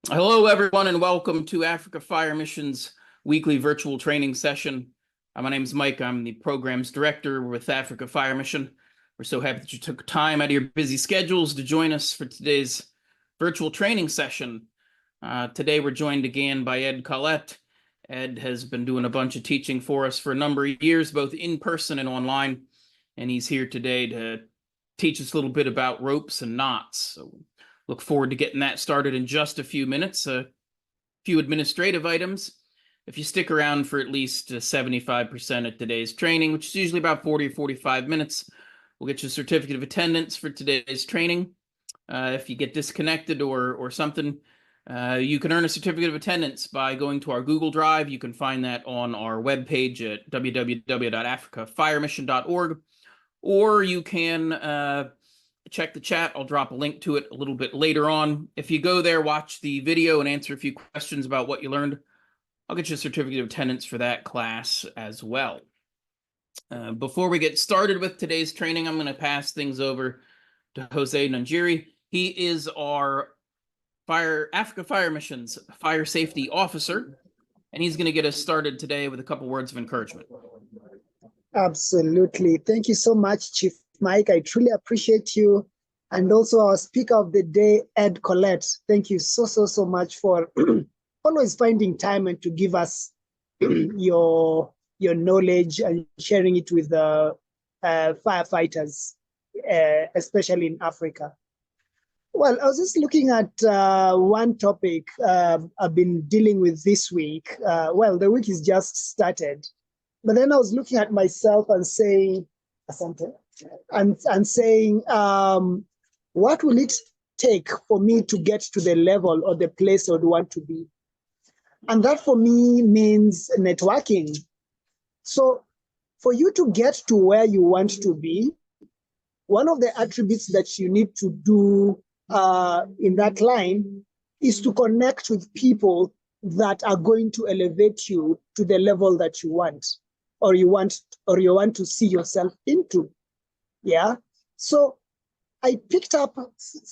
Hello, everyone, and welcome to Africa Fire Mission's weekly virtual training session. My name is Mike. I'm the programs director with Africa Fire Mission. We're so happy that you took time out of your busy schedules to join us for today's virtual training session. Today, we're joined again by Ed Collet. Ed has been doing a bunch of teaching for us for a number of years, both in person and online, and he's here today to teach us a little bit about ropes and knots. So look forward to getting that started in just a few minutes. A few administrative items. If you stick around for at least 75% of today's training, which is usually about 40 or 45 minutes, we'll get you a certificate of attendance for today's training. If you get disconnected or something, you can earn a certificate of attendance by going to our Google Drive. You can find that on our webpage at www.africafiremission.org, or you can check the chat. I'll drop a link to it a little bit later on. If you go there, watch the video and answer a few questions about what you learned, I'll get you a certificate of attendance for that class as well. Before we get started with today's training, I'm going to pass things over to Jose Nanjiri. He is our Africa Fire Mission's Fire Safety Officer, and he's going to get us started today with a couple words of encouragement. Absolutely. Thank you so much, Chief Mike. I truly appreciate you. And also our speaker of the day, Ed Collet. Thank you so much for always finding time and to give us your knowledge and sharing it with the firefighters, especially in Africa. Well, I was just looking at one topic I've been dealing with this week. Well, the week is just started. But then I was looking at myself and saying, what will it take for me to get to the level or the place I would want to be? And that for me means networking. So for you to get to where you want to be, one of the attributes that you need to do in that line is to connect with people that are going to elevate you to the level that you want, or you want to see yourself into. Yeah. So I picked up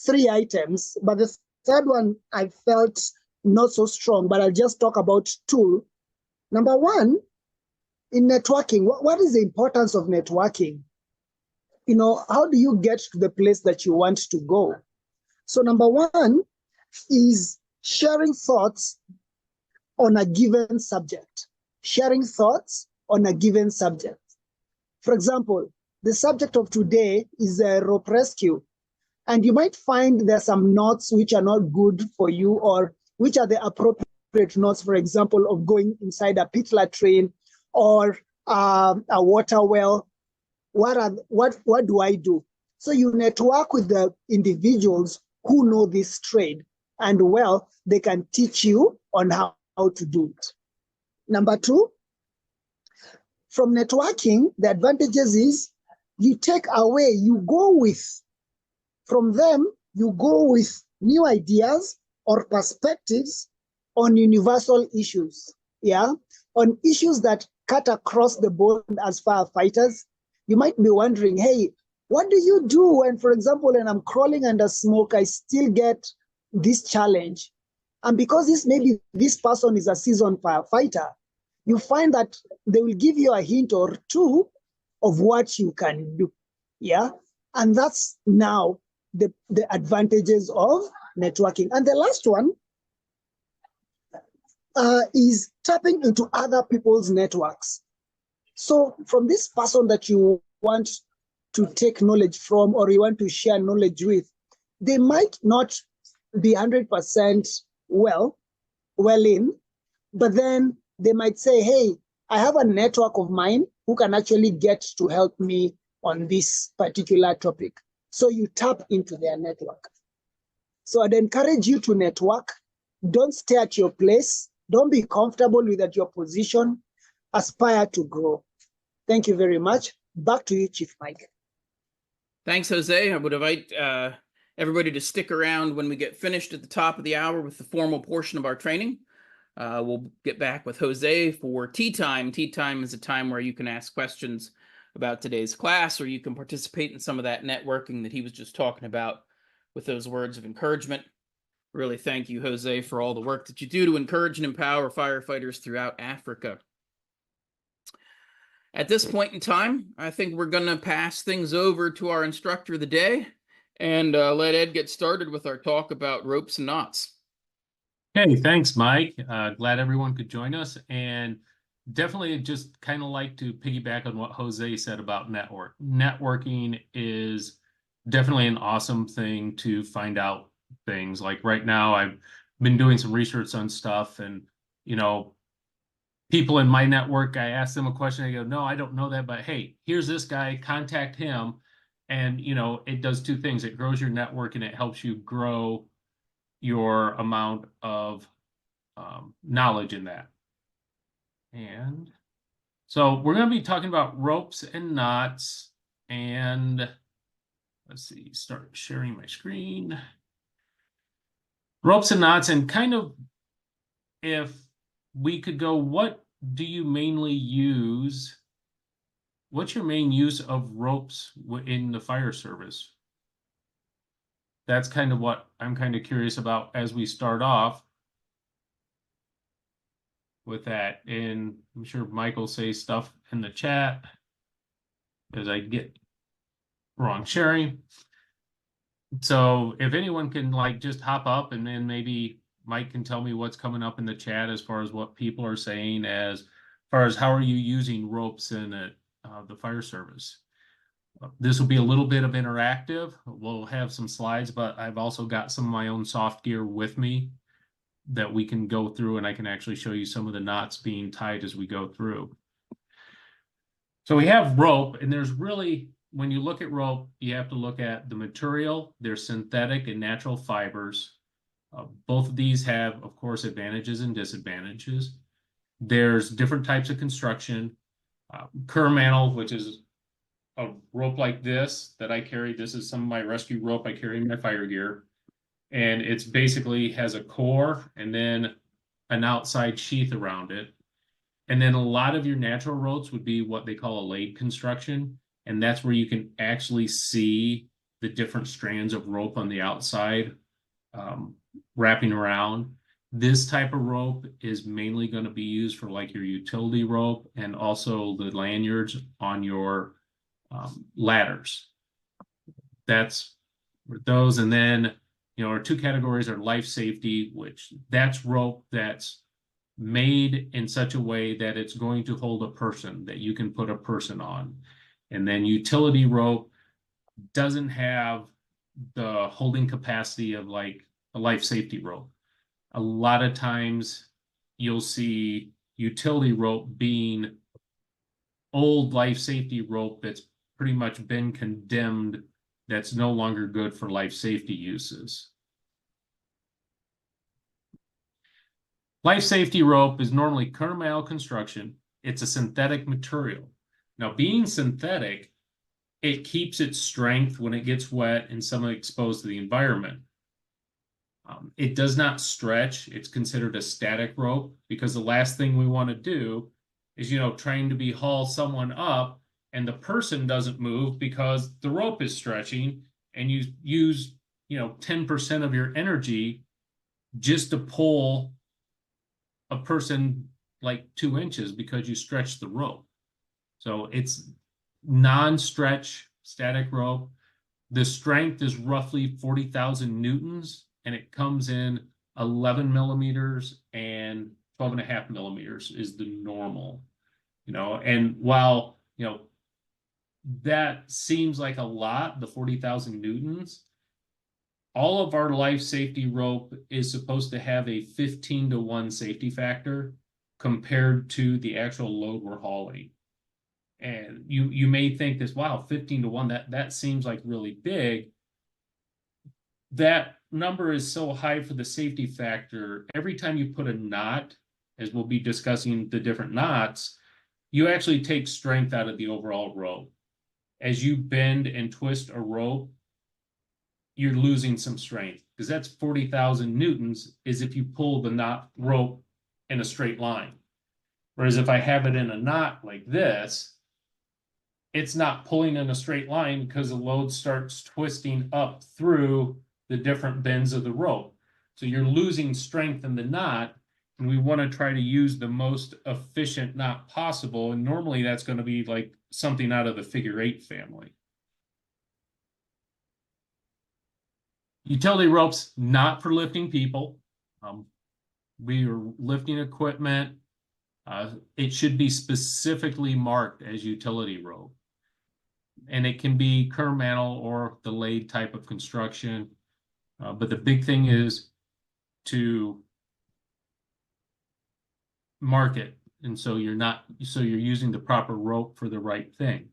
3 items, but the third one I felt not so strong, but I'll just talk about 2. Number 1, in networking, what is the importance of networking? You know, how do you get to the place that you want to go? So number 1 is sharing thoughts on a given subject. Sharing thoughts on a given subject. For example, the subject of today is rope rescue. And you might find there are some knots which are not good for you, or which are the appropriate knots, for example, of going inside a pit latrine or a water well. What do I do? So you network with the individuals who know this trade, and well, they can teach you on how to do it. Number 2, from networking, the advantages is you take away, from them, you go with new ideas or perspectives on universal issues, yeah? On issues that cut across the board as firefighters. You might be wondering, hey, what do you do when, for example, when I'm crawling under smoke, I still get this challenge? And because this person is a seasoned firefighter, you find that they will give you a hint or 2 of what you can do, yeah? And that's now the advantages of networking. And the last one is tapping into other people's networks. So from this person that you want to take knowledge from, or you want to share knowledge with, they might not be 100% well in, but then they might say, hey, I have a network of mine who can actually get to help me on this particular topic. So you tap into their network. So I'd encourage you to network. Don't stay at your place. Don't be comfortable with your position. Aspire to grow. Thank you very much. Back to you, Chief Mike. Thanks, Jose. I would invite everybody to stick around when we get finished at the top of the hour with the formal portion of our training. We'll get back with Jose for tea time. Tea time is a time where you can ask questions about today's class, or you can participate in some of that networking that he was just talking about with those words of encouragement. Really thank you, Jose, for all the work that you do to encourage and empower firefighters throughout Africa. At this point in time, I think we're going to pass things over to our instructor of the day and let Ed get started with our talk about ropes and knots. Hey, thanks, Mike. Glad everyone could join us. And definitely just kind of like to piggyback on what Jose said about networking is definitely an awesome thing to find out things. Like right now, I've been doing some research on stuff, and people in my network, I ask them a question, they go, no, I don't know that, but hey, here's this guy, contact him. And it does two things. It grows your network and it helps you grow your amount of knowledge in that. And so we're going to be talking about ropes and knots. And let's see, start sharing my screen. Ropes and knots, and kind of if we could go, what do you mainly use? What's your main use of ropes in the fire service? That's kind of what I'm kind of curious about as we start off with that. And I'm sure Mike will say stuff in the chat as I get wrong sharing. So if anyone can just hop up, and then maybe Mike can tell me what's coming up in the chat as far as what people are saying as far as how are you using ropes in the fire service. This will be a little bit of interactive. We'll have some slides, but I've also got some of my own soft gear with me that we can go through, and I can actually show you some of the knots being tied as we go through. So we have rope, and there's really, when you look at rope, you have to look at the material. There's synthetic and natural fibers. Both of these have, of course, advantages and disadvantages. There's different types of construction. Kermantle, which is a rope like this that I carry. This is some of my rescue rope I carry in my fire gear. And it's basically has a core and then an outside sheath around it. And then a lot of your natural ropes would be what they call a laid construction. And that's where you can actually see the different strands of rope on the outside wrapping around. This type of rope is mainly going to be used for your utility rope and also the lanyards on your ladders. That's those. And then, our two categories are life safety, which that's rope that's made in such a way that it's going to hold a person, that you can put a person on. And then utility rope doesn't have the holding capacity of a life safety rope. A lot of times you'll see utility rope being old life safety rope that's pretty much been condemned, that's no longer good for life safety uses. Life safety rope is normally Kermantle construction. It's a synthetic material. Now, being synthetic, it keeps its strength when it gets wet and somewhat exposed to the environment. It does not stretch. It's considered a static rope, because the last thing we want to do is, trying to haul someone up and the person doesn't move because the rope is stretching, and you use, 10% of your energy just to pull a person 2 inches because you stretch the rope. So it's non-stretch static rope. The strength is roughly 40,000 newtons, and it comes in 11 millimeters and 12.5 millimeters is the normal, and while, that seems like a lot, the 40,000 newtons, all of our life safety rope is supposed to have a 15-to-1 safety factor compared to the actual load we're hauling. And you may think this, wow, 15-to-1, that seems really big. That number is so high for the safety factor. Every time you put a knot, as we'll be discussing the different knots, you actually take strength out of the overall rope. As you bend and twist a rope, you're losing some strength, because that's 40,000 newtons is if you pull the knot rope in a straight line. Whereas if I have it in a knot like this, it's not pulling in a straight line because the load starts twisting up through the different bends of the rope. So you're losing strength in the knot, and we want to try to use the most efficient knot possible. And normally that's going to be like something out of the figure 8 family. Utility ropes, not for lifting people. We are lifting equipment. It should be specifically marked as utility rope. And it can be curb mantle or the laid type of construction. But the big thing is to mark it. And so you're using the proper rope for the right thing.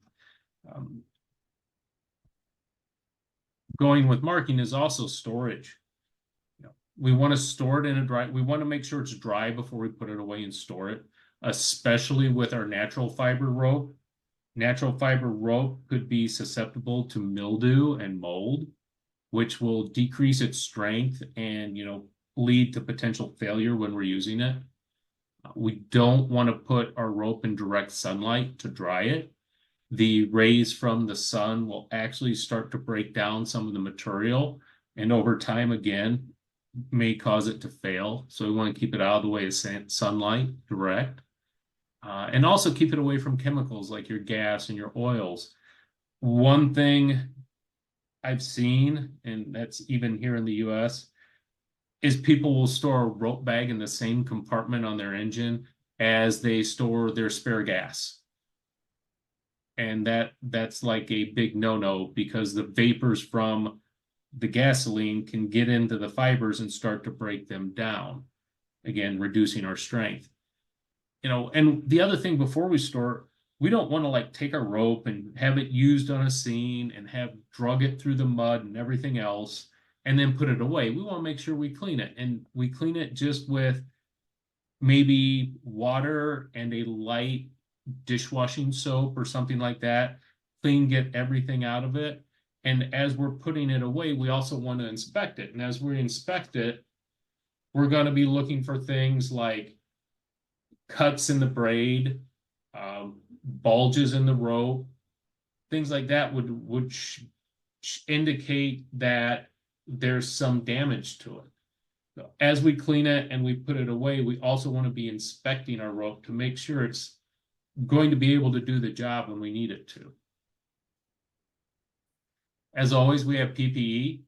Going with marking is also storage. We want to store it in a dry, we want to make sure it's dry before we put it away and store it, especially with our natural fiber rope. Natural fiber rope could be susceptible to mildew and mold, which will decrease its strength and, lead to potential failure when we're using it. We don't want to put our rope in direct sunlight to dry it. The rays from the sun will actually start to break down some of the material, and over time, again, may cause it to fail. So we want to keep it out of the way of sunlight direct. And also keep it away from chemicals like your gas and your oils. One thing I've seen, and that's even here in the US, is people will store a rope bag in the same compartment on their engine as they store their spare gas. And that's like a big no-no, because the vapors from the gasoline can get into the fibers and start to break them down, again, reducing our strength. And the other thing before we store, we don't want to like take our rope and have it used on a scene and have drug it through the mud and everything else and then put it away. We want to make sure we clean it, and we clean it just with maybe water and a light dishwashing soap or something like that. Get everything out of it. And as we're putting it away, we also want to inspect it. And as we inspect it, we're going to be looking for things like cuts in the braid, bulges in the rope, things like that would indicate that there's some damage to it. So as we clean it and we put it away, we also want to be inspecting our rope to make sure it's going to be able to do the job when we need it to. As always, we have PPE.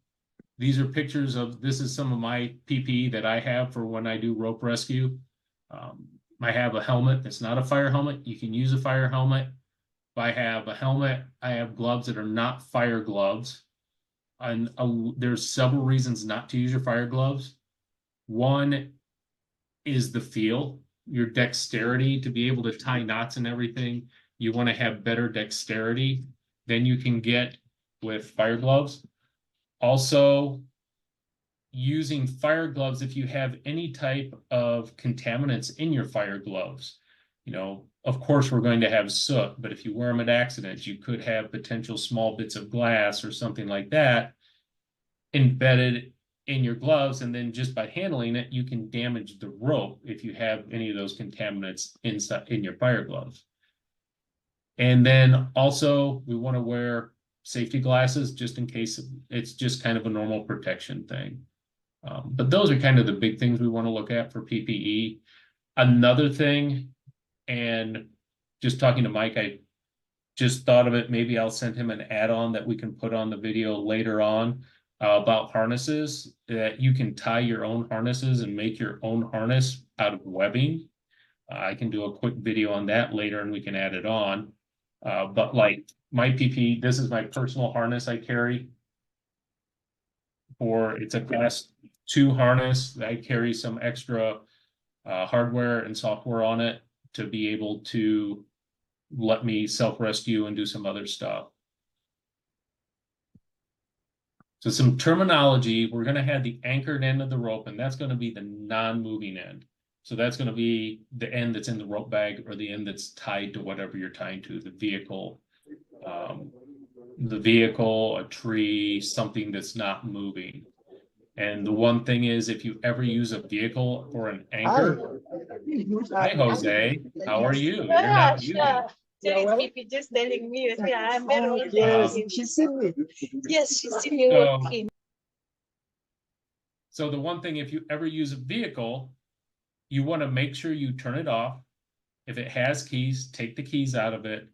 These are pictures of, this is some of my PPE that I have for when I do rope rescue. I have a helmet. It's not a fire helmet. You can use a fire helmet. If I have a helmet, I have gloves that are not fire gloves. And there's several reasons not to use your fire gloves. One is the feel, your dexterity to be able to tie knots and everything. You want to have better dexterity than you can get with fire gloves. Also, using fire gloves, if you have any type of contaminants in your fire gloves, of course we're going to have soot, but if you wear them at accidents, you could have potential small bits of glass or something like that embedded in your gloves, and then just by handling it, you can damage the rope if you have any of those contaminants inside in your fire gloves. And then also we want to wear safety glasses just in case it's just kind of a normal protection thing. But those are kind of the big things we want to look at for PPE. Another thing, and just talking to Mike, I just thought of it, maybe I'll send him an add-on that we can put on the video later on about harnesses, that you can tie your own harnesses and make your own harness out of webbing. I can do a quick video on that later and we can add it on. But like my PPE, this is my personal harness I carry. It's a class 2 harness. I carry some extra hardware and software on it to be able to let me self-rescue and do some other stuff. So some terminology, we're going to have the anchored end of the rope, and that's going to be the non-moving end. So that's going to be the end that's in the rope bag or the end that's tied to whatever you're tying to, the vehicle, a tree, something that's not moving. And the one thing is, if you ever use a vehicle or an anchor, hi Jose, how are you? You're not moving. If just telling me, I'm very yes, she's seen me. Yes, she's seen me So- working. So the one thing, if you ever use a vehicle, you want to make sure you turn it off. If it has keys, take the keys out of it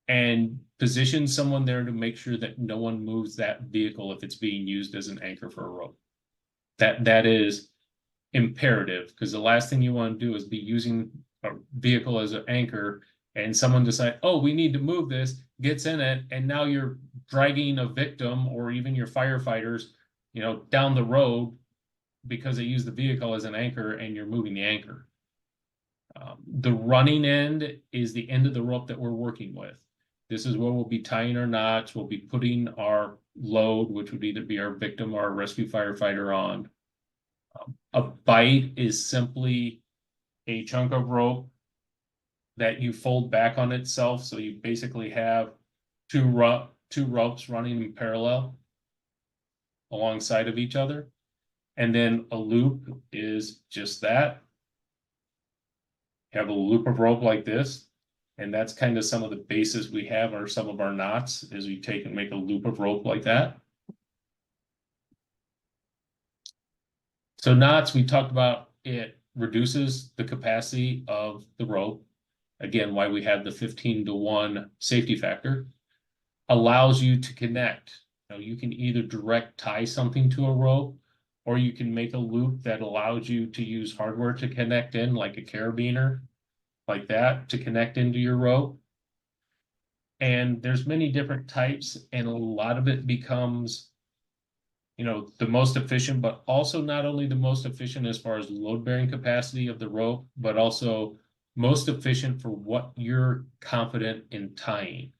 and position someone there to make sure that no one moves that vehicle if it's being used as an anchor for a rope. That is imperative, because the last thing you want to do is be using a vehicle as an anchor and someone decide, oh, we need to move this, gets in it, and now you're dragging a victim or even your firefighters, down the road because they use the vehicle as an anchor and you're moving the anchor. The running end is the end of the rope that we're working with. This is where we'll be tying our knots. We'll be putting our load, which would either be our victim or our rescue firefighter, on. A bight is simply a chunk of rope that you fold back on itself. So you basically have two ropes running in parallel alongside of each other. And then a loop is just that. You have a loop of rope like this. And that's kind of some of the bases we have, or some of our knots, is we take and make a loop of rope like that. So knots, we talked about, it reduces the capacity of the rope. Again, why we have the 15-to-1 safety factor. Allows you to connect. You can either direct tie something to a rope, or you can make a loop that allows you to use hardware to connect in, like a carabiner, like that, to connect into your rope. And there's many different types, and a lot of it becomes, the most efficient, but also not only the most efficient as far as load-bearing capacity of the rope, but also most efficient for what you're confident in tying.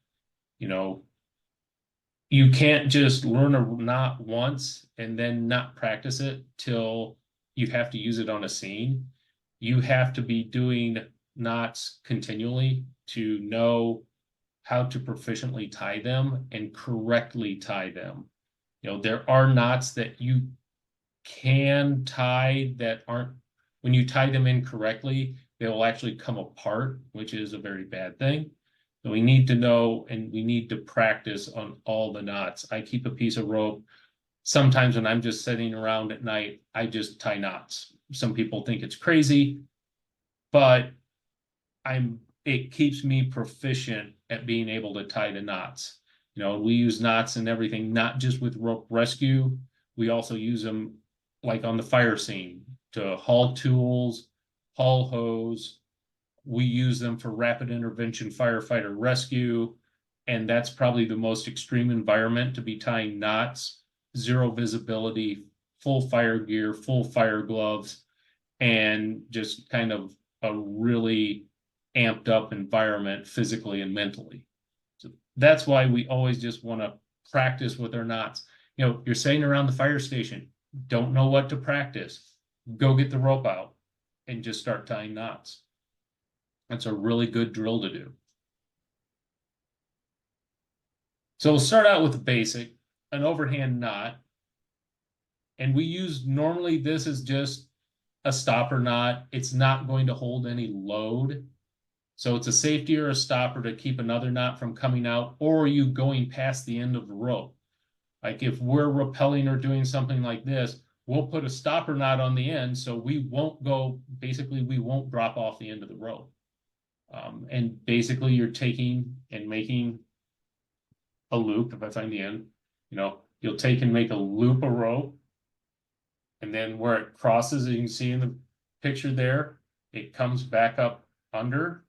You can't just learn a knot once and then not practice it till you have to use it on a scene. You have to be doing knots continually to know how to proficiently tie them and correctly tie them. There are knots that you can tie that aren't, when you tie them incorrectly, they will actually come apart, which is a very bad thing. So we need to know, and we need to practice on all the knots. I keep a piece of rope. Sometimes when I'm just sitting around at night, I just tie knots. Some people think it's crazy, but it keeps me proficient at being able to tie the knots. We use knots and everything, not just with rope rescue. We also use them like on the fire scene to haul tools, haul hose. We use them for rapid intervention firefighter rescue. And that's probably the most extreme environment to be tying knots, zero visibility, full fire gear, full fire gloves, and just kind of a really amped up environment physically and mentally. So that's why we always just want to practice with our knots. You're sitting around the fire station, don't know what to practice, go get the rope out and just start tying knots. That's a really good drill to do. So we'll start out with the basic, an overhand knot. And we use, normally this is just a stopper knot. It's not going to hold any load. So it's a safety or a stopper to keep another knot from coming out, or you going past the end of the rope. Like if we're rappelling or doing something like this, we'll put a stopper knot on the end so we won't go, basically we won't drop off the end of the rope. And basically you're taking and making a loop. If I find the end, you'll take and make a loop of rope. And then where it crosses, you can see in the picture there, it comes back up under.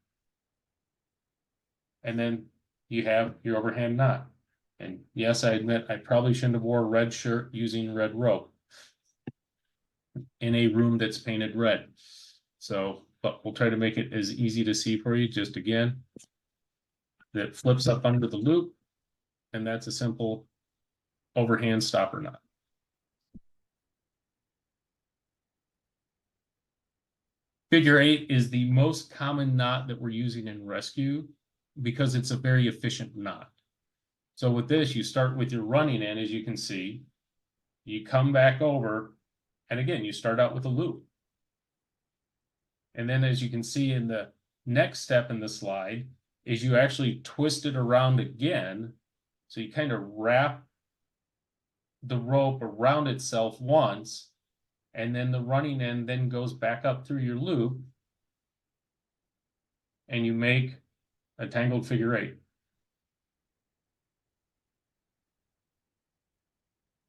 And then you have your overhand knot. And yes, I admit I probably shouldn't have wore a red shirt using red rope in a room that's painted red. So, but we'll try to make it as easy to see for you. Just again, that flips up under the loop, and that's a simple overhand stopper knot. Figure 8 is the most common knot that we're using in rescue because it's a very efficient knot. So with this, you start with your running end, as you can see. You come back over, and again, you start out with a loop. And then as you can see in the next step in the slide, is you actually twist it around again. So you kind of wrap the rope around itself once, and then the running end then goes back up through your loop, and you make a tangled figure eight.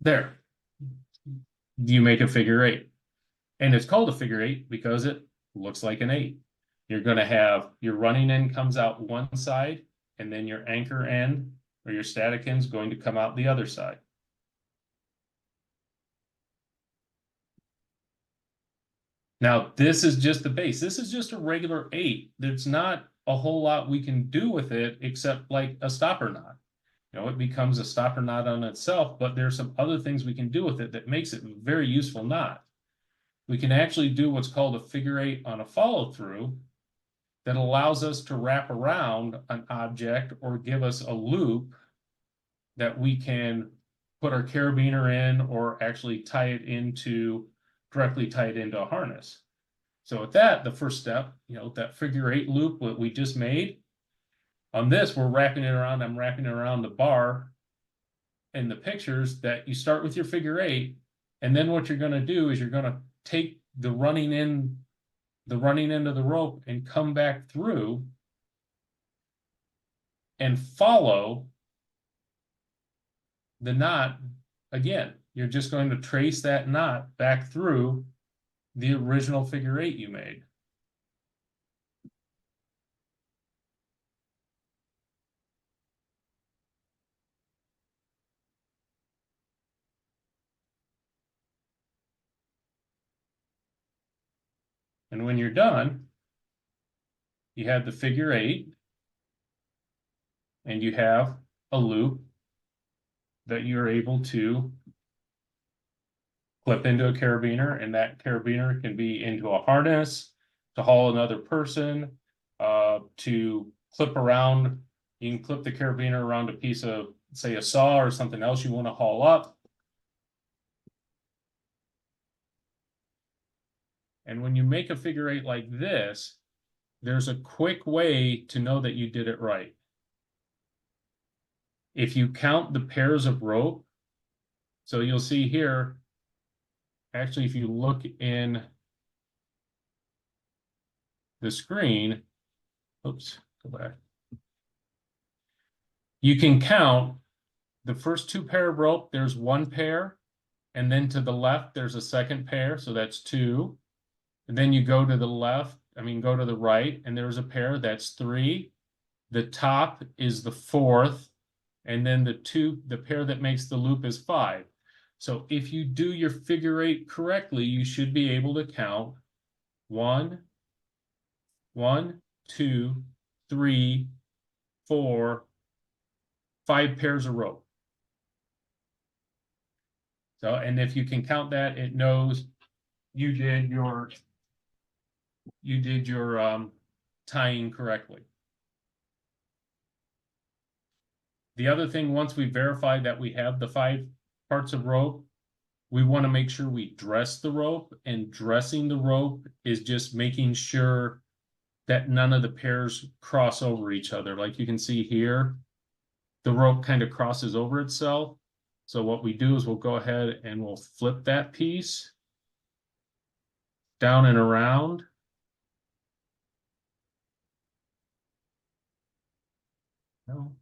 There. You make a figure eight. And it's called a figure eight because it looks like an eight. You're going to have your running end comes out one side, and then your anchor end or your static end is going to come out the other side. Now, this is just the base. This is just a regular eight. There's not a whole lot we can do with it except like a stopper knot. You know, it becomes a stopper knot on itself, but there's some other things we can do with it that makes it a very useful knot. We can actually do what's called a figure eight on a follow through that allows us to wrap around an object or give us a loop that we can put our carabiner in or actually tie it into, directly tie it into a harness. So with that, the first step, you know, that figure eight loop that we just made, on this, we're wrapping it around, I'm wrapping it around the bar in the pictures that you start with your figure eight, and then what you're going to do is you're going to take the running end of the rope and come back through and follow the knot again. You're just going to trace that knot back through the original figure eight you made. And when you're done, you have the figure eight, and you have a loop that you're able to clip into a carabiner, and that carabiner can be into a harness, to haul another person, to clip around. You can clip the carabiner around a piece of, say, a saw or something else you want to haul up. And when you make a figure eight like this, there's a quick way to know that you did it right. If you count the pairs of rope, so you'll see here, actually, if you look in the screen, oops, go back. You can count the first two pair of rope, there's one pair, and then to the left, there's a second pair, so that's two. And then you go to the left, go to the right, and there's a pair, that's three. The top is the fourth, and then the pair that makes the loop is five. So if you do your figure eight correctly, you should be able to count 1, 2, 3, 4, 5 pairs of rope. So, and if you can count that, it knows you did your tying correctly. The other thing, once we verify that we have the 5 parts of rope, we want to make sure we dress the rope, and dressing the rope is just making sure that none of the pairs cross over each other. Like you can see here, the rope kind of crosses over itself. So what we do is we'll go ahead and we'll flip that piece down and around. No.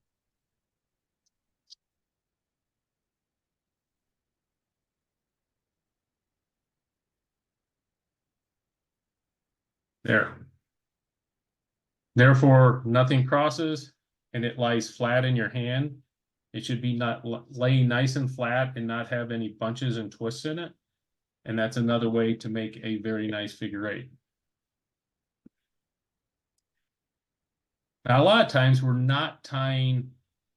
There. Therefore, nothing crosses and it lies flat in your hand. It should be not lay nice and flat and not have any bunches and twists in it. And that's another way to make a very nice figure eight. Now, a lot of times we're not tying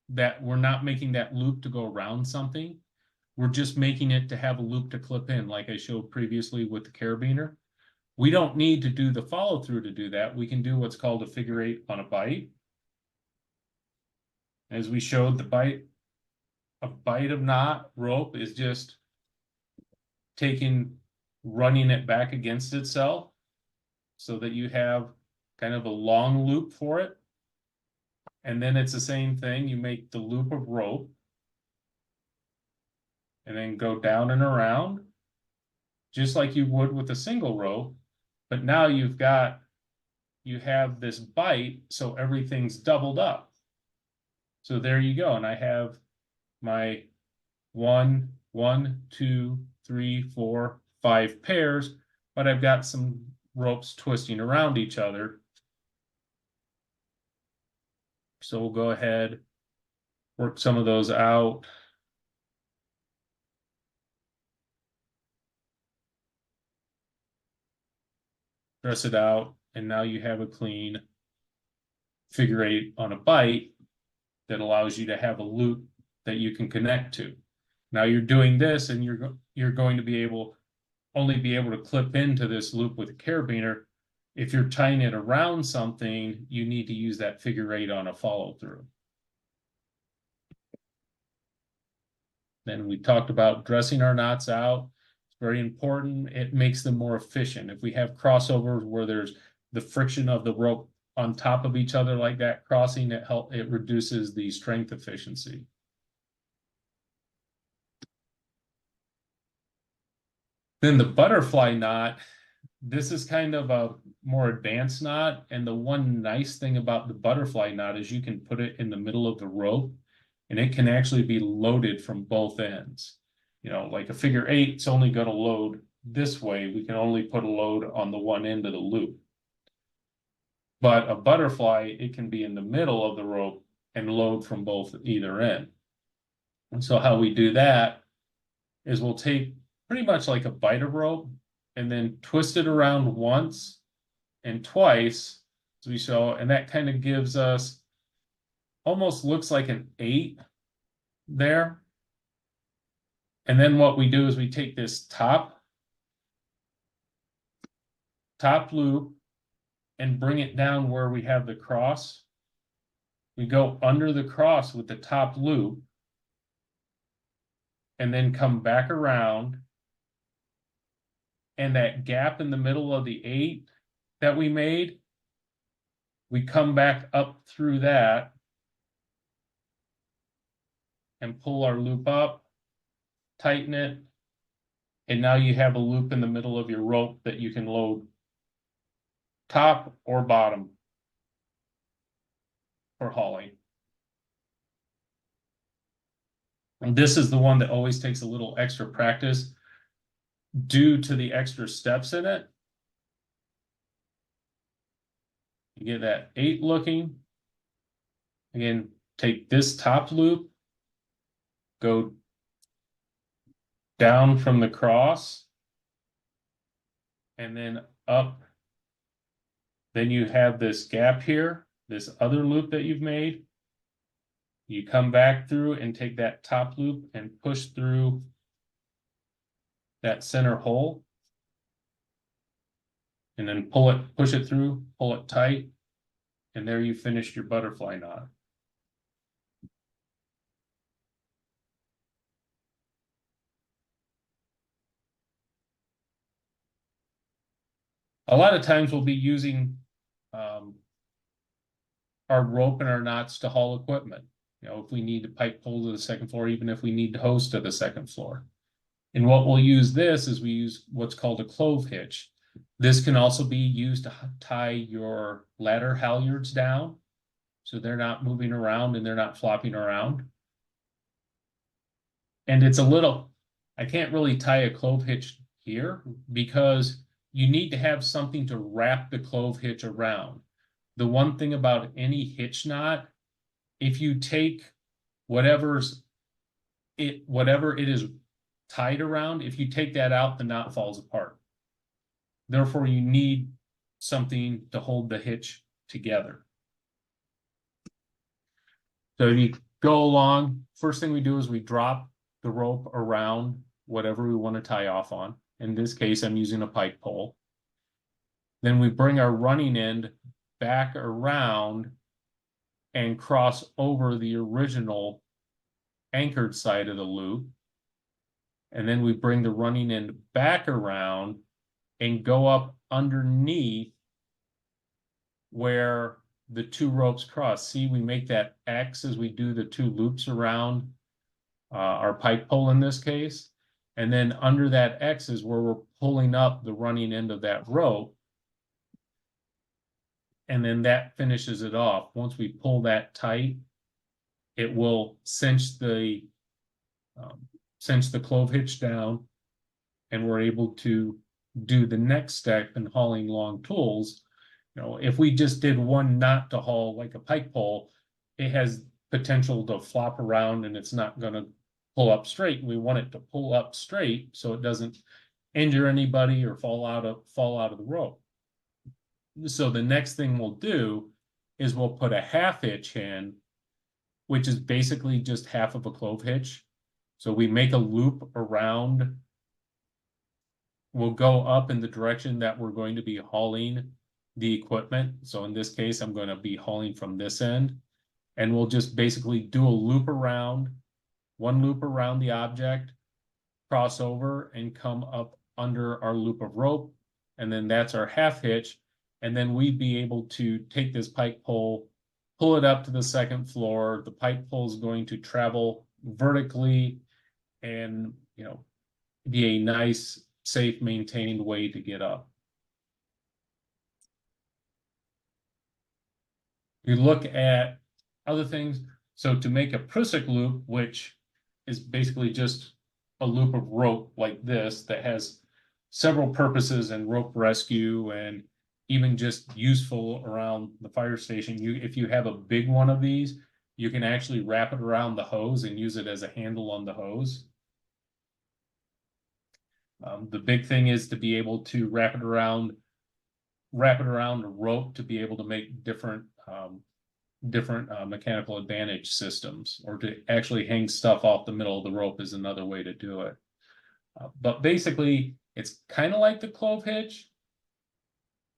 that, we're not making that loop to go around something. We're just making it to have a loop to clip in, like I showed previously with the carabiner. We don't need to do the follow through to do that. We can do what's called a figure eight on a bite. As we showed, the bite, a bite of knot rope is just running it back against itself so that you have kind of a long loop for it. And then it's the same thing. You make the loop of rope and then go down and around, just like you would with a single rope, but now you have this bite, so everything's doubled up. So there you go. And I have my 1, 2, 3, 4, 5 pairs, but I've got some ropes twisting around each other. So we'll go ahead, work some of those out. Dress it out, and now you have a clean figure 8 on a bite that allows you to have a loop that you can connect to. Now you're doing this, and you're going to only be able to clip into this loop with a carabiner. If you're tying it around something, you need to use that figure 8 on a follow through. Then we talked about dressing our knots out. It's very important. It makes them more efficient. If we have crossovers where there's the friction of the rope on top of each other like that crossing, it reduces the strength efficiency. Then the butterfly knot, this is kind of a more advanced knot. And the one nice thing about the butterfly knot is you can put it in the middle of the rope, and it can actually be loaded from both ends. You know, like a figure 8, it's only going to load this way. We can only put a load on the one end of the loop. But a butterfly, it can be in the middle of the rope and load from either end. And so how we do that is we'll take pretty much like a bite of rope and then twist it around once and twice, as we show, and that kind of gives us, almost looks like an 8 there. And then what we do is we take this top loop and bring it down where we have the cross. We go under the cross with the top loop and then come back around. And that gap in the middle of the 8 that we made, we come back up through that and pull our loop up, tighten it, and now you have a loop in the middle of your rope that you can load top or bottom for hauling. And this is the one that always takes a little extra practice due to the extra steps in it. You get that 8 looking. Again, take this top loop, go down from the cross, and then up. Then you have this gap here, this other loop that you've made. You come back through and take that top loop and push through that center hole. And then push it through, pull it tight, and there you finished your butterfly knot. A lot of times we'll be using our rope and our knots to haul equipment. You know, if we need to pipe pull to the second floor, even if we need to hose to the second floor. And what we'll use this is we use what's called a clove hitch. This can also be used to tie your ladder halyards down, so they're not moving around and they're not flopping around. And it's a little, I can't really tie a clove hitch here because you need to have something to wrap the clove hitch around. The one thing about any hitch knot, if you take whatever it is tied around, if you take that out, the knot falls apart. Therefore, you need something to hold the hitch together. So if you go along, first thing we do is we drop the rope around whatever we want to tie off on. In this case, I'm using a pike pole. Then we bring our running end back around and cross over the original anchored side of the loop. And then we bring the running end back around and go up underneath where the 2 ropes cross. See, we make that X as we do the 2 loops around our pike pole in this case. And then under that X is where we're pulling up the running end of that rope. And then that finishes it off. Once we pull that tight, it will cinch the clove hitch down, and we're able to do the next step in hauling long tools. You know, if we just did one knot to haul like a pike pole, it has potential to flop around and it's not going to pull up straight. We want it to pull up straight so it doesn't injure anybody or fall out of the rope. So the next thing we'll do is we'll put a half hitch in, which is basically just half of a clove hitch. So we make a loop around. We'll go up in the direction that we're going to be hauling the equipment. So in this case, I'm going to be hauling from this end, and we'll just basically do a loop around, one loop around the object, cross over and come up under our loop of rope. And then that's our half hitch. And then we'd be able to take this pike pole, pull it up to the second floor. The pike pole is going to travel vertically and, you know, be a nice, safe, maintained way to get up. You look at other things. So to make a Prusik loop, which is basically just a loop of rope like this that has several purposes in rope rescue and even just useful around the fire station. If you have a big one of these, you can actually wrap it around the hose and use it as a handle on the hose. The big thing is to be able to wrap it around a rope to be able to make different mechanical advantage systems, or to actually hang stuff off the middle of the rope is another way to do it. But basically, it's kind of like the clove hitch.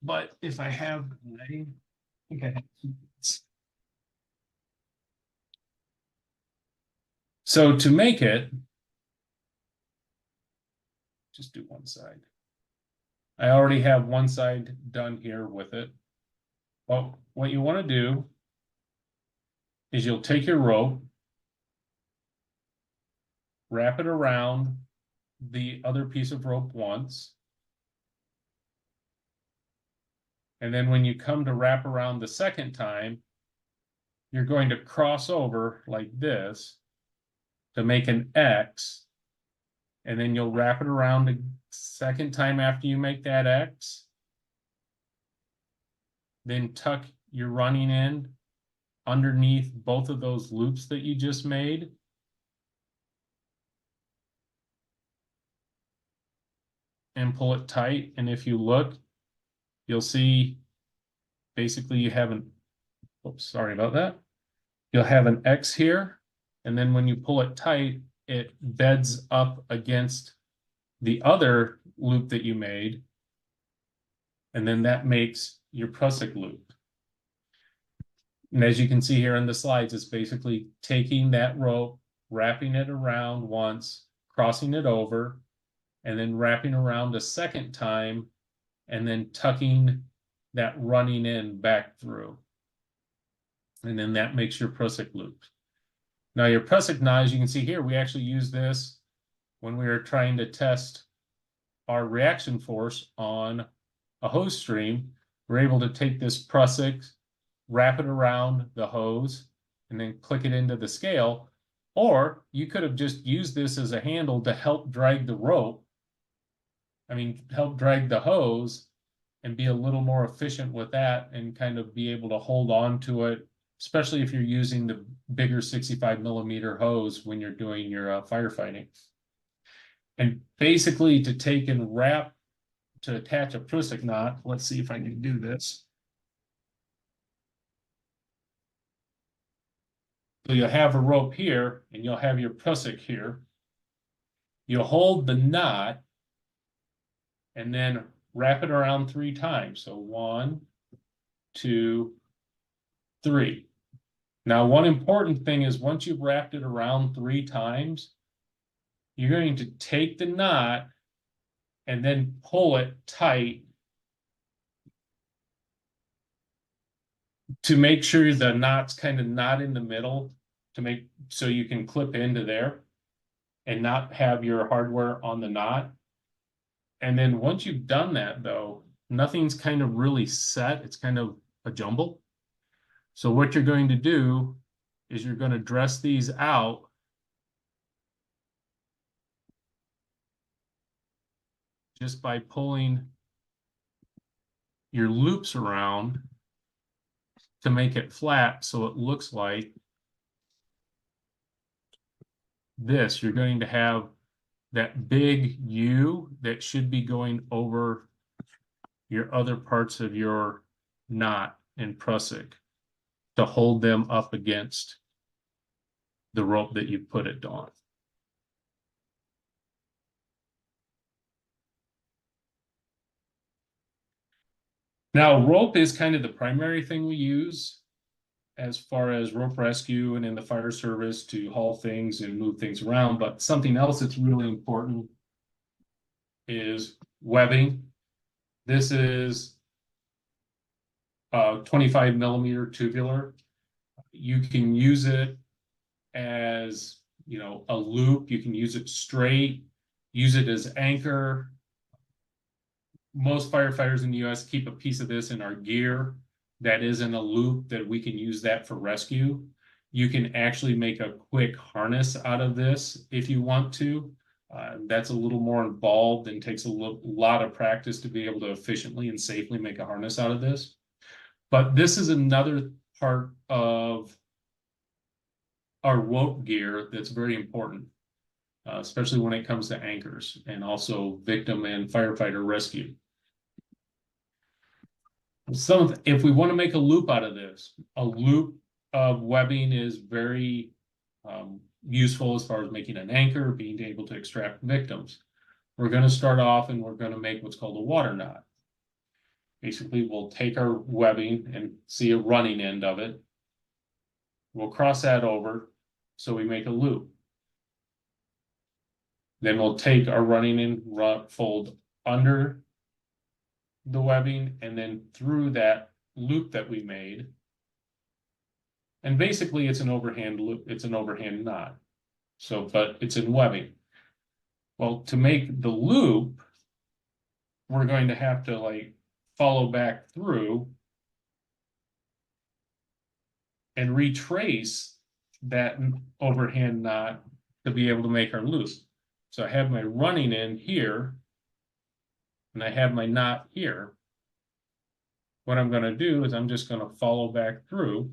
But if I have, I think I have two bits. So to make it, just do one side. I already have one side done here with it. Well, what you want to do is you'll take your rope, wrap it around the other piece of rope once. And then when you come to wrap around the second time, you're going to cross over like this to make an X. And then you'll wrap it around the second time after you make that X. Then tuck your running end underneath both of those loops that you just made. And pull it tight. And if you look, you'll see basically you have an, oops, sorry about that. You'll have an X here. And then when you pull it tight, it beds up against the other loop that you made. And then that makes your Prusik loop. And as you can see here in the slides, it's basically taking that rope, wrapping it around once, crossing it over, and then wrapping around a second time, and then tucking that running end back through. And then that makes your Prusik loop. Now your Prusik knot, as you can see here, we actually use this when we were trying to test our reaction force on a hose stream. We're able to take this Prusik, wrap it around the hose, and then click it into the scale. Or you could have just used this as a handle to help drag the rope. I mean, help drag the hose and be a little more efficient with that and kind of be able to hold on to it, especially if you're using the bigger 65mm hose when you're doing your firefighting. And basically to take and wrap, to attach a Prusik knot, let's see if I can do this. So you'll have a rope here and you'll have your Prusik here. You'll hold the knot and then wrap it around 3 times. So 1, 2, 3. Now, one important thing is once you've wrapped it around 3 times, you're going to take the knot and then pull it tight to make sure the knot's kind of not in the middle, to make so you can clip into there. and not have your hardware on the knot. And then once you've done that, though, nothing's kind of really set. It's kind of a jumble. So what you're going to do is you're going to dress these out just by pulling your loops around to make it flat so it looks like this. You're going to have that big U that should be going over your other parts of your knot and prusik to hold them up against the rope that you put it on. Now, rope is kind of the primary thing we use as far as rope rescue and in the fire service to haul things and move things around. But something else that's really important is webbing. This is a 25 millimeter tubular. You can use it as, you know, a loop. You can use it straight, use it as anchor. Most firefighters in the US keep a piece of this in our gear that is in a loop that we can use that for rescue. You can actually make a quick harness out of this if you want to. That's a little more involved and takes a lot of practice to be able to efficiently and safely make a harness out of this. But this is another part of our rope gear that's very important, especially when it comes to anchors and also victim and firefighter rescue. If we want to make a loop out of this, a loop of webbing is very useful as far as making an anchor, being able to extract victims. We're going to start off and we're going to make what's called a water knot. Basically, we'll take our webbing and see a running end of it. We'll cross that over so we make a loop. Then we'll take our running end, fold under the webbing and then through that loop that we made. And basically it's an overhand loop, it's an overhand knot. So, but it's in webbing. Well, to make the loop, we're going to have to like follow back through and retrace that overhand knot to be able to make our loop. So I have my running end here and I have my knot here. What I'm going to do is I'm just going to follow back through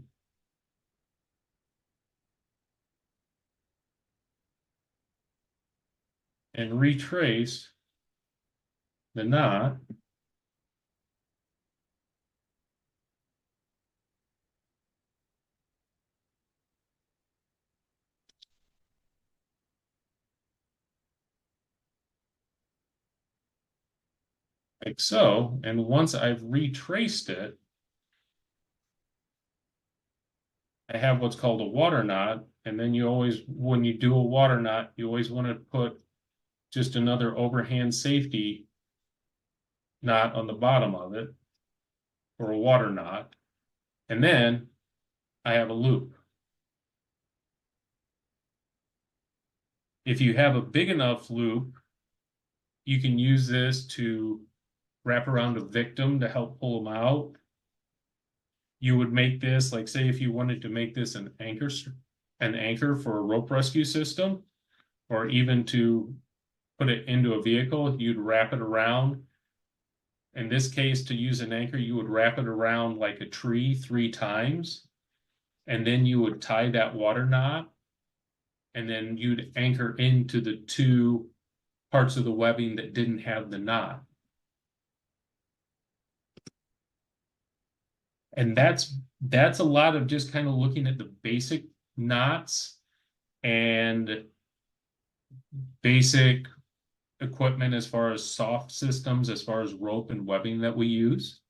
and retrace the knot. Like so, and once I've retraced it, I have what's called a water knot, and then you always, when you do a water knot, you always want to put just another overhand safety knot on the bottom of it, or a water knot, and then I have a loop. If you have a big enough loop, you can use this to wrap around a victim to help pull them out. You would make this, like say if you wanted to make this an anchor for a rope rescue system, or even to put it into a vehicle, you'd wrap it around. In this case, to use an anchor, you would wrap it around like a tree 3 times, and then you would tie that water knot, and then you'd anchor into the 2 parts of the webbing that didn't have the knot. And that's a lot of just kind of looking at the basic knots and basic equipment as far as soft systems, as far as rope and webbing that we use.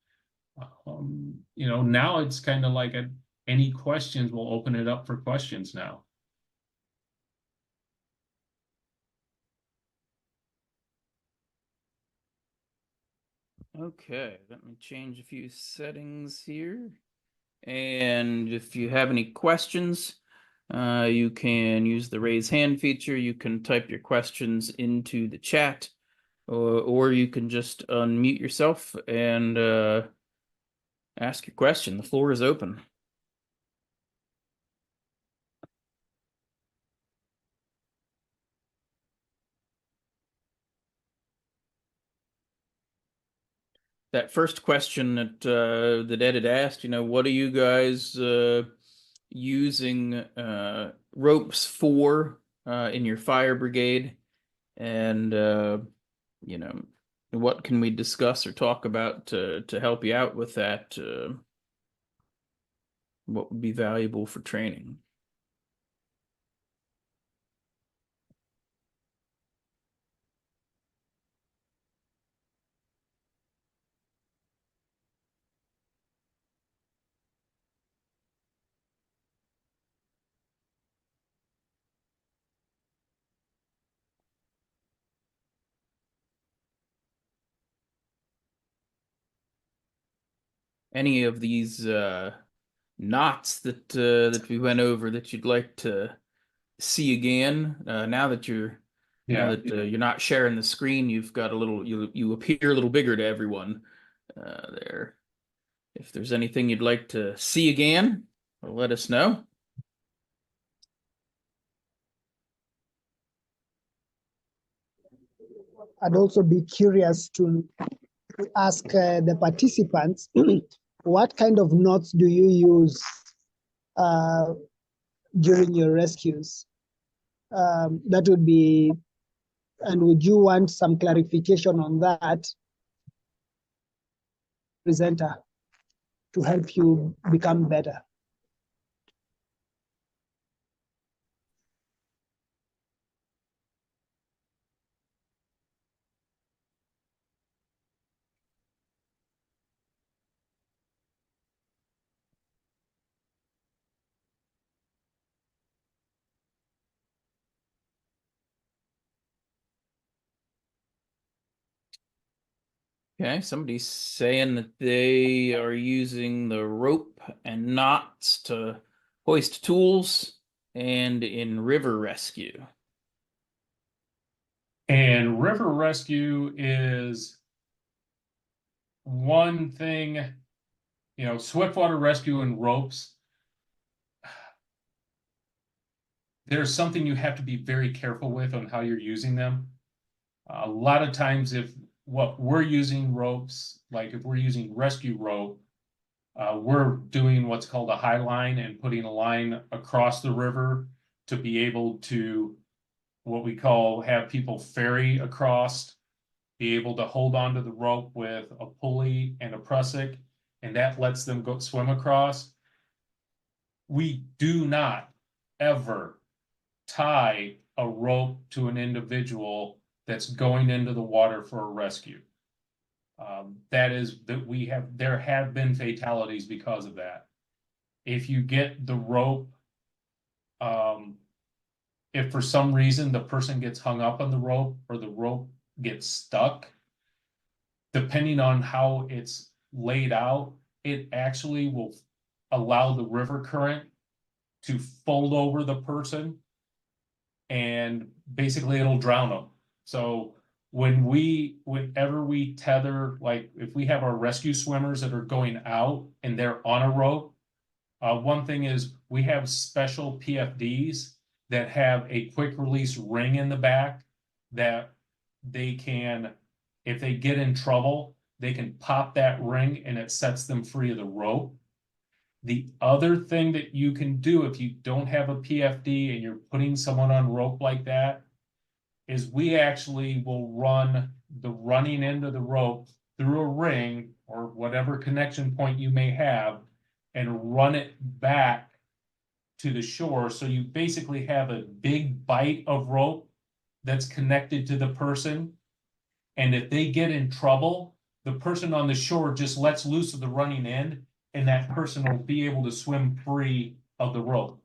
You know, now it's kind of like any questions, we'll open it up for questions now. Okay, let me change a few settings here. And if you have any questions, You can use the raise hand feature. You can type your questions into the chat, or you can just unmute yourself and ask your question. The floor is open. That first question that Ed had asked, what are you guys using ropes for in your fire brigade? And what can we discuss or talk about to help you out with that? What would be valuable for training? Any of these knots that we went over that you'd like to see again? Now that you're not sharing the screen, you've got a little you appear a little bigger to everyone there. If there's anything you'd like to see again, let us know. I'd also be curious to ask the participants, what kind of knots do you use during your rescues? That would be, and would you want some clarification on that, presenter, to help you become better? Okay, somebody's saying that they are using the rope and knots to hoist tools and in river rescue. And river rescue is one thing, swiftwater rescue and ropes. There's something you have to be very careful with on how you're using them. A lot of times if what we're using ropes, like if we're using rescue rope, we're doing what's called a high line and putting a line across the river to be able to what we call have people ferry across, be able to hold onto the rope with a pulley and a prusik, and that lets them go swim across. We do not ever tie a rope to an individual that's going into the water for a rescue. There have been fatalities because of that. If you get the rope, if for some reason the person gets hung up on the rope or the rope gets stuck, depending on how it's laid out, it actually will allow the river current to fold over the person and basically it'll drown them. So whenever we tether, like if we have our rescue swimmers that are going out and they're on a rope, one thing is we have special PFDs that have a quick release ring in the back that they can, if they get in trouble, they can pop that ring and it sets them free of the rope. The other thing that you can do if you don't have a PFD and you're putting someone on rope like that is we actually will run the running end of the rope through a ring or whatever connection point you may have and run it back to the shore. So you basically have a big bite of rope that's connected to the person. And if they get in trouble, the person on the shore just lets loose of the running end and that person will be able to swim free of the rope.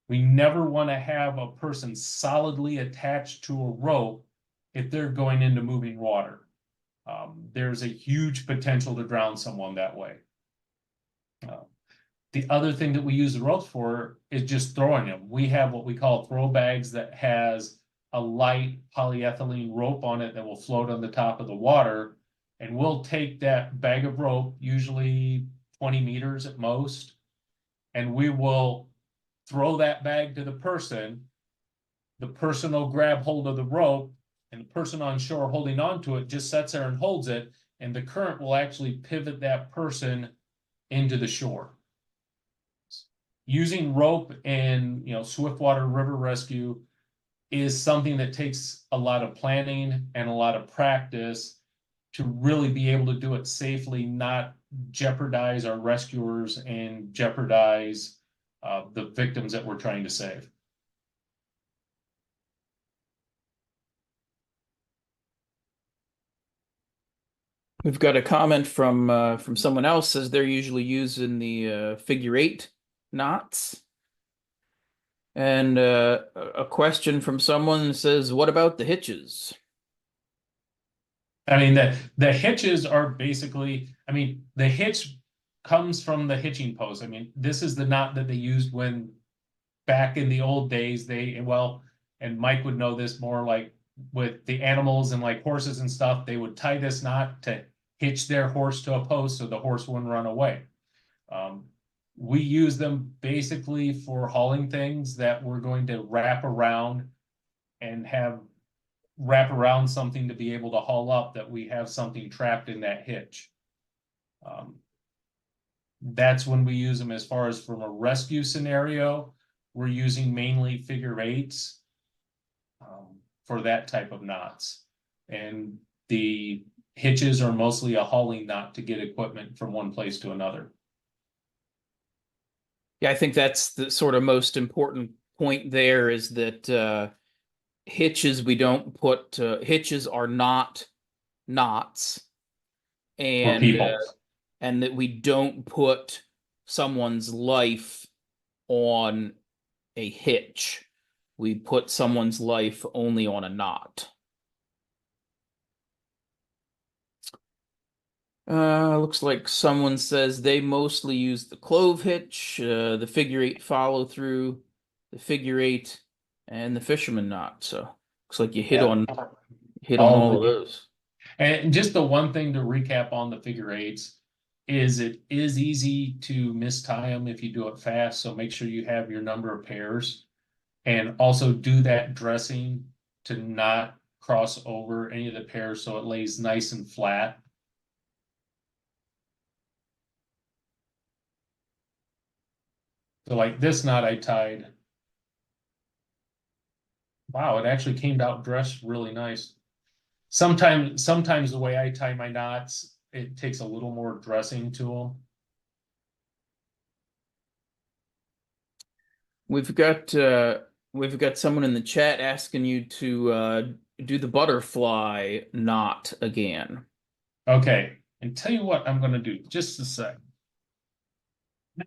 We never want to have a person solidly attached to a rope if they're going into moving water. There's a huge potential to drown someone that way. The other thing that we use the ropes for is just throwing them. We have what we call throw bags that has a light polyethylene rope on it that will float on the top of the water. And we'll take that bag of rope, usually 20 meters at most, and we will throw that bag to the person. The person will grab hold of the rope, and the person on shore holding on to it just sits there and holds it, and the current will actually pivot that person into the shore. Using rope in, swiftwater river rescue is something that takes a lot of planning and a lot of practice to really be able to do it safely, not jeopardize our rescuers and jeopardize the victims that we're trying to save. We've got a comment from someone else, says they're usually using the figure 8 knots. And a question from someone says, what about the hitches? I mean, the hitches are basically, the hitch comes from the hitching post. I mean, this is the knot that they used when back in the old days, and Mike would know this more, like with the animals and like horses and stuff, they would tie this knot to hitch their horse to a post so the horse wouldn't run away. We use them basically for hauling things that we're going to wrap around something to be able to haul up, that we have something trapped in that hitch. That's when we use them. As far as from a rescue scenario, we're using mainly figure 8s for that type of knots. And the hitches are mostly a hauling knot to get equipment from one place to another. Yeah, I think that's the sort of most important point there, is that hitches, we don't put hitches are not knots, For people. And that we don't put someone's life on a hitch. We put someone's life only on a knot. Looks like someone says they mostly use the clove hitch, the figure 8 follow through, the figure 8, and the fisherman knot. So looks like you hit on all of those. And just the one thing to recap on the figure 8s is it is easy to mistie them if you do it fast. So make sure you have your number of pairs, and also do that dressing to not cross over any of the pairs so it lays nice and flat. So like this knot I tied. Wow, it actually came out dressed really nice. Sometimes the way I tie my knots, it takes a little more dressing to them. We've got someone in the chat asking you to do the butterfly knot again. Okay, and tell you what I'm going to do. Just a sec.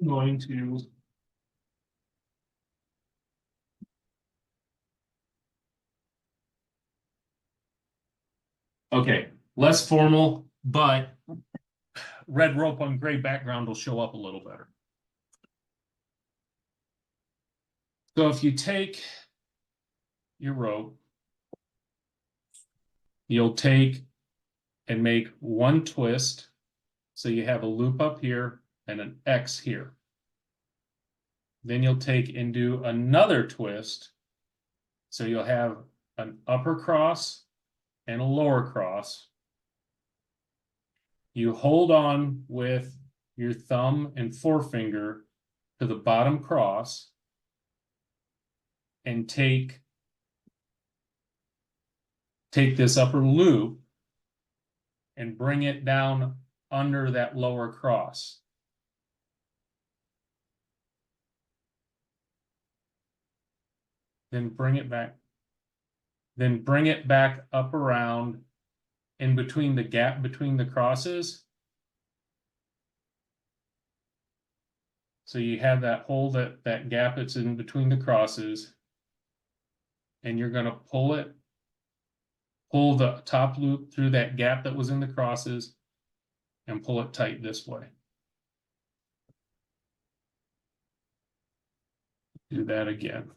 I'm going to. Okay, less formal, but red rope on gray background will show up a little better. So if you take your rope, you'll take and make one twist. So you have a loop up here and an X here. Then you'll take and do another twist. So you'll have an upper cross and a lower cross. You hold on with your thumb and forefinger to the bottom cross and take this upper loop and bring it down under that lower cross. Then bring it back. Then bring it back up around in between the gap between the crosses. So you have that hole, that gap that's in between the crosses, and you're going to pull the top loop through that gap that was in the crosses and pull it tight this way. Do that again.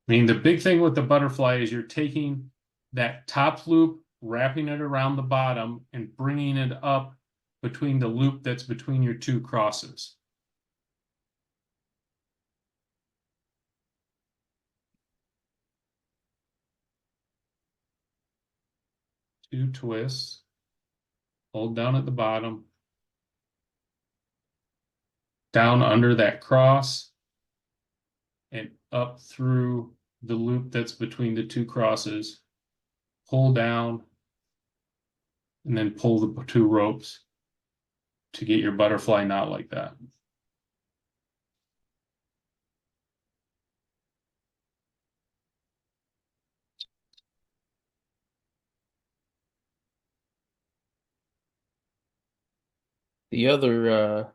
I mean, the big thing with the butterfly is you're taking that top loop, wrapping it around the bottom, and bringing it up between the loop that's between your two crosses. Two twists, hold down at the bottom, down under that cross, and up through the loop that's between the two crosses, pull down, and then pull the two ropes to get your butterfly knot like that. The other,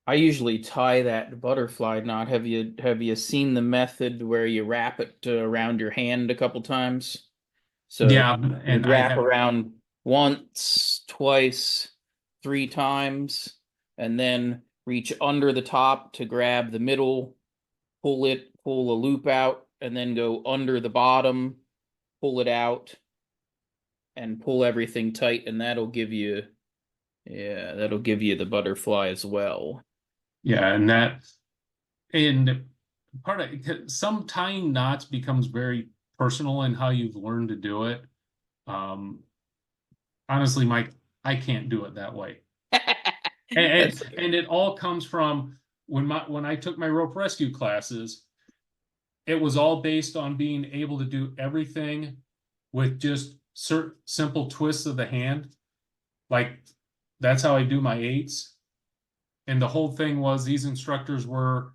I usually tie that butterfly knot. Have you seen the method where you wrap it around your hand a couple times? So Yeah, you'd and I wrap have around once, twice, 3 times, and then reach under the top to grab the middle, pull a loop out, and then go under the bottom, pull it out, and pull everything tight, and that'll give you the butterfly as well. yeah, and part of some tying knots becomes very personal in how you've learned to do it. Honestly, Mike, I can't do it that way. And it all comes from when I took my rope rescue classes, it was all based on being able to do everything with just simple twists of the hand. Like that's how I do my 8s. And the whole thing was these instructors were,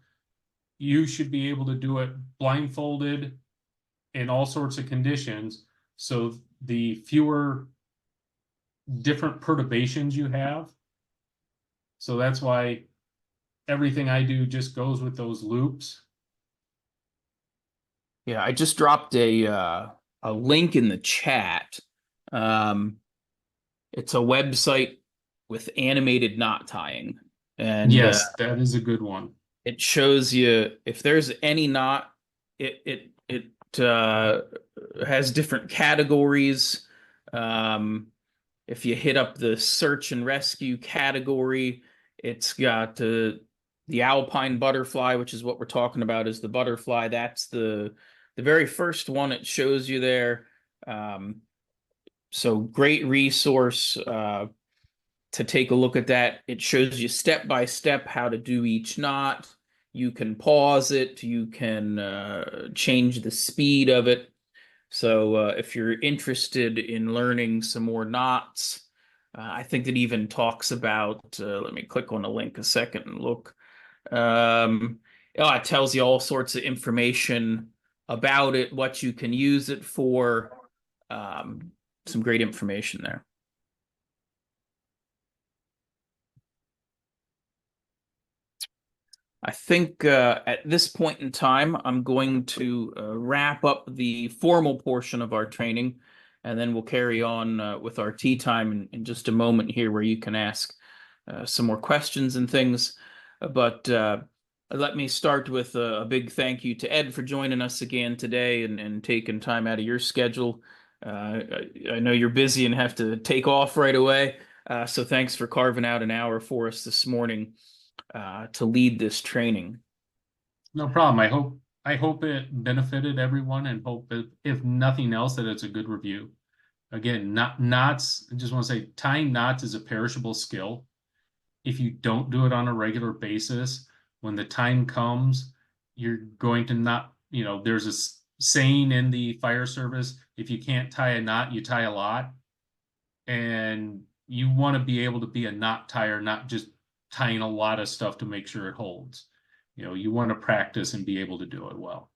you should be able to do it blindfolded in all sorts of conditions. So the fewer different perturbations you have. So that's why everything I do just goes with those loops. Yeah, I just dropped a link in the chat. It's a website with animated knot tying, and yes, that is a good one. it shows you if there's any knot. It has different categories. If you hit up the search and rescue category, it's got the alpine butterfly, which is what we're talking about, is the butterfly. That's the very first one it shows you there. So great resource to take a look at that. It shows you step by step how to do each knot. You can pause it. You can change the speed of it. So if you're interested in learning some more knots, I think it even talks about, let me click on the link a second and look. It tells you all sorts of information about it, what you can use it for. Some great information there. I think at this point in time, I'm going to wrap up the formal portion of our training, and then we'll carry on with our tea time in just a moment here, where you can ask some more questions and things. But let me start with a big thank you to Ed for joining us again today and taking time out of your schedule. I know you're busy and have to take off right away, so thanks for carving out an hour for us this morning to lead this training. No problem. I hope it benefited everyone, and hope that if nothing else, that it's a good review. Again, knots, I just want to say tying knots is a perishable skill. If you don't do it on a regular basis, when the time comes, you're going to not, there's a saying in the fire service, if you can't tie a knot, you tie a lot. And you want to be able to be a knot tyer, not just tying a lot of stuff to make sure it holds. You want to practice and be able to do it well.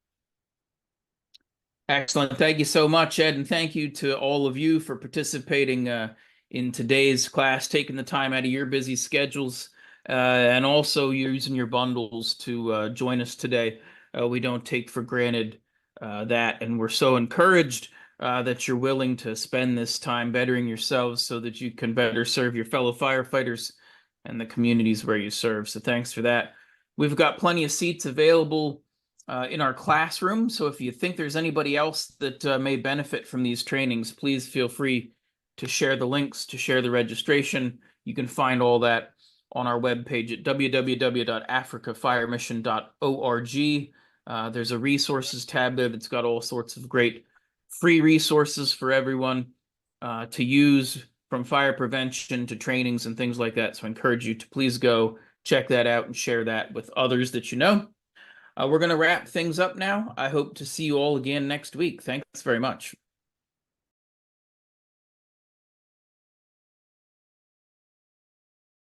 Excellent. Thank you so much, Ed, and thank you to all of you for participating in today's class, taking the time out of your busy schedules, and also using your bundles to join us today. We don't take for granted that, and we're so encouraged that you're willing to spend this time bettering yourselves so that you can better serve your fellow firefighters and the communities where you serve. So thanks for that. We've got plenty of seats available in our classroom. So if you think there's anybody else that may benefit from these trainings, please feel free to share the links, to share the registration. You can find all that on our webpage at www.africafiremission.org. There's a resources tab there that's got all sorts of great free resources for everyone to use, from fire prevention to trainings and things like that. So I encourage you to please go check that out and share that with others that you know. We're going to wrap things up now. I hope to see you all again next week. Thanks very much.